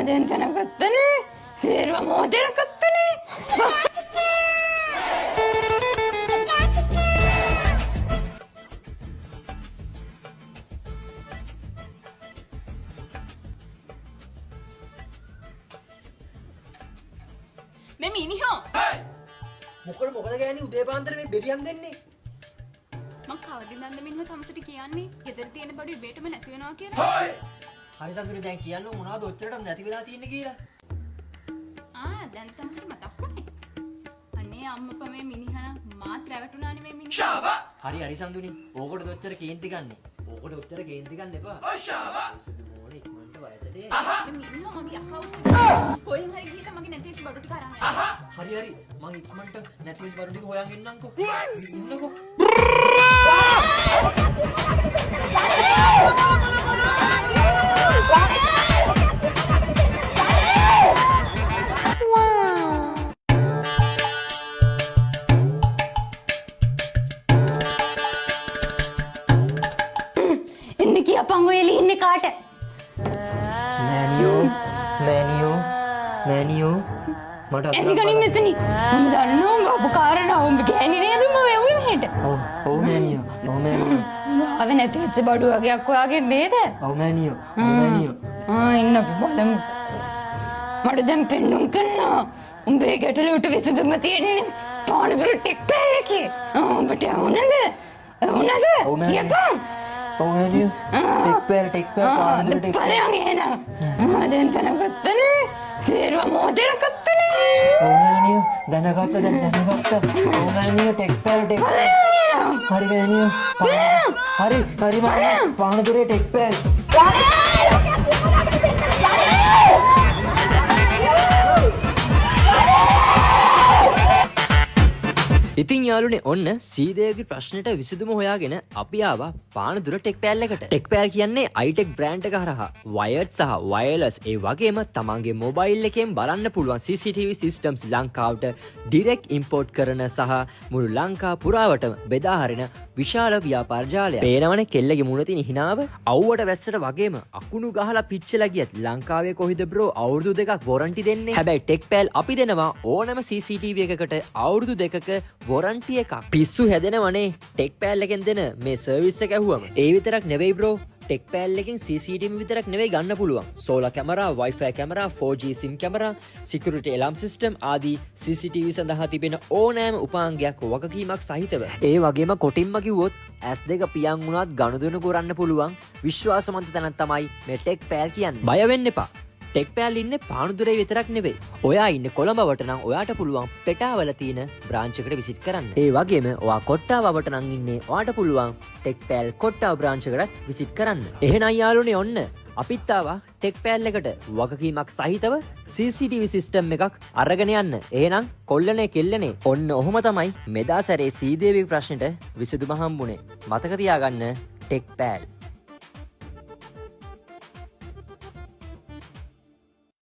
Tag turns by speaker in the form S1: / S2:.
S1: දැන් තනගත්තනේ. සේරම මොදෙර ගත්තනේ.
S2: මේ මිනිහෝ
S3: මොකද ගෑණි උදේ පාන්දර මේ බෙරියන් දෙන්නේ?
S2: මං කවදින්ද මිනිහෝ තමසට කියන්නේ ගෙදර තියෙන බඩු ඉබේටම නැති වෙනවා කියලා.
S3: හරි සඳුනේ දැන් කියන්න මොනවද ඔච්චරටම නැති වෙලා තියෙන්නේ කියලා.
S2: දැන් තමසට මතක් වුණේ. අනේ අම්මපා මේ මිනිහා මාත් රැවටුණානේ මේ මිනිහා.
S3: හරි සඳුනේ. ඕකට ඔච්චර කේන්ති ගන්නෙ. ඕකට ඔච්චර කේන්ති ගන්න එපා. සුදු මොනේ ඉක්මනට වයසට.
S2: මේ මිනිහා මගේ අකවුස්. කොහෙන් හරි ගිහලා මගේ නැති වෙච්ච බඩු ටික අරන් යන්න.
S3: හරි මං ඉක්මනට නැති වෙච්ච බඩු ටික හොයන් එන්නම්කෝ. ඉන්නකෝ.
S1: එන්න කියපන් ඔය එළි ඉන්නේ කාට?
S3: මෑනියෝ මට
S1: එන්න ගනින් මෙතනින්. මම දන්නවා ඔබ කාරණා උඹ ගෑණි නේද මම එවුනේ හෙට.
S3: ඔව් මෑනියෝ.
S1: ආවේ නැති වෙච්ච බඩු වගේක් ඔයාගේ නේද?
S3: ඔව් මෑනියෝ.
S1: ඉන්න අපි බලමු. මට දැන් පෙන්නුම් කරනවා. උඹේ ගැටලුවට විසඳුම තියෙන්නේ පානදුර ටෙක්පෑල් එකේ. උඹට ඇහුණද? කියපන්.
S3: ඔව් මෑනියෝ. ටෙක්පෑල් පානදුර ටෙක්පෑල්.
S1: බලයන් එන. දැන් තනගත්තනේ. සේරම මොදෙර ගත්තනේ.
S3: ඔව් මෑනියෝ. දැනගත්ත. ඔව් මෑනියෝ ටෙක්පෑල්. හරි මෑනියෝ. හරි පානදුරේ ටෙක්පෑල්. ඉතින් යාළුවනේ ඔන්න සීදේවගේ ප්‍රශ්නෙට විසඳුම හොයාගෙන අපි ආවා පානදුර ටෙක්පෑල් එකට. ටෙක්පෑල් කියන්නේ iTech brand එක හරහා wired සහ wireless ඒ වගේම තමන්ගේ මොබයිල් එකෙන් බලන්න පුළුවන් CCTV systems ලංකාවට direct import කරන සහ මුළු ලංකා පුරාවටම බෙදා හරින විශාල ව්‍යාපාර ජාලයක්. පේනවනේ කෙල්ලගේ මුණ තියෙන හිනාව. අවුවට වැස්සට වගේම අකුණු ගහලා පිච්චලා ගියත් ලංකාවේ කොහෙද බ්‍රෝ අවුරුදු දෙකක් වොරන්ටි දෙන්නේ. හැබැයි ටෙක්පෑල් අපි දෙනවා ඕනම CCTV එකකට අවුරුදු දෙකක වොරන්ටි එකක්. පිස්සු හැදෙනවනේ ටෙක්පෑල් එකෙන් දෙන මේ සර්විස් එක ඇහුවම. ඒ විතරක් නෙවෙයි බ්‍රෝ. ටෙක්පෑල් එකෙන් CCTV විතරක් නෙවෙයි ගන්න පුළුවන්. Solar camera, Wi-Fi camera, 4G SIM camera, security alarm system ආදී CCTV සඳහා තිබෙන ඕනෑම උපාංගයක් වගකීමක් සහිතව. ඒ වගේම කොටින්ම කිව්වොත් S2 පියන් වුණත් ගනුදෙනු කරන්න පුළුවන් විශ්වාසවන්ත තැනක් තමයි මේ ටෙක්පෑල් කියන්නේ. බය වෙන්න එපා. ටෙක්පෑල් ඉන්නේ පානදුරේ විතරක් නෙවෙයි. ඔයා ඉන්නේ කොළඹවට නම් ඔයාට පුළුවන් පෙටාවල තියෙන බ්‍රාන්ච් එකට විසිට් කරන්න. ඒ වගේම ඔයා කොට්ටාවවට නම් ඉන්නේ ඔයාට පුළුවන් ටෙක්පෑල් කොට්ටාව බ්‍රාන්ච් එකට විසිට් කරන්න. එහෙනම් යාළුවනේ ඔන්න අපිත් ආවා ටෙක්පෑල් එකට වගකීමක් සහිතව CCTV සිස්ටම් එකක් අරගෙන යන්න. එහෙනම් කොල්ලනේ කෙල්ලනේ. ඔන්න ඔහොම තමයි මෙදා සැරේ සීදේවි ප්‍රශ්නෙට විසඳුම හම්බුනේ. මතක තියාගන්න ටෙක්පෑල්